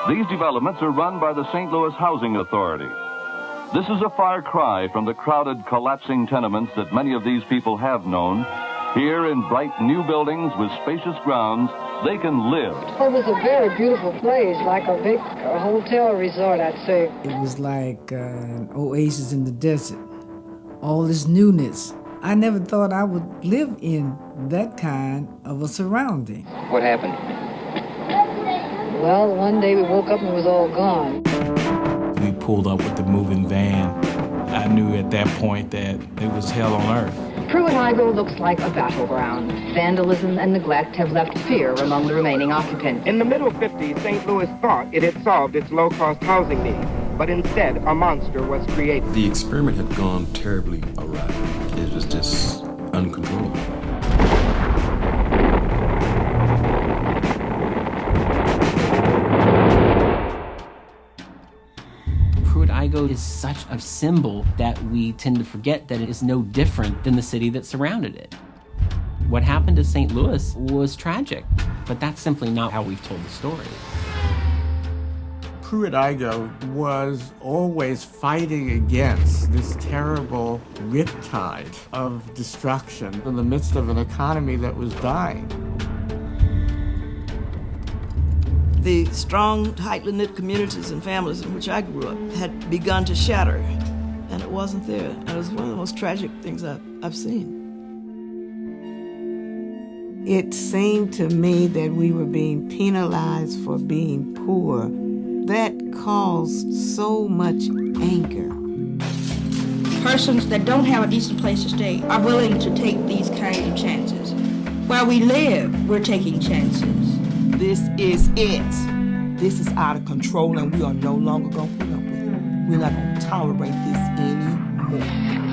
These developments are run by the St. Louis Housing Authority. This is a far cry from the crowded, collapsing tenements that many of these people have known. Here in bright new buildings with spacious grounds, they can live. It was a very beautiful place, like a big hotel resort, I'd say. It was like an oasis in the desert. All this newness. I never thought I would live in that kind of a surrounding. What happened? Well, one day we woke up and it was all gone. We pulled up with the moving van. I knew at that point that it was hell on earth. Pruitt-Igoe looks like a battleground. Vandalism and neglect have left fear among the remaining occupants. In the middle 50s, St. Louis thought it had solved its low-cost housing need, but instead a monster was created. The experiment had gone terribly awry. It was just uncontrollable. Pruitt-Igoe is such a symbol that we tend to forget that it is no different than the city that surrounded it. What happened to St. Louis was tragic, but that's simply not how we've told the story. Pruitt-Igoe was always fighting against this terrible riptide of destruction in the midst of an economy that was dying. The strong, tightly knit communities and families in which I grew up had begun to shatter, and it wasn't there. And it was one of the most tragic things I've seen. It seemed to me that we were being penalized for being poor. That caused so much anger. Persons that don't have a decent place to stay are willing to take these kinds of chances. Where we live, we're taking chances. This is it. This is out of control, and we are no longer going to put up with it. We're not going to tolerate this anymore.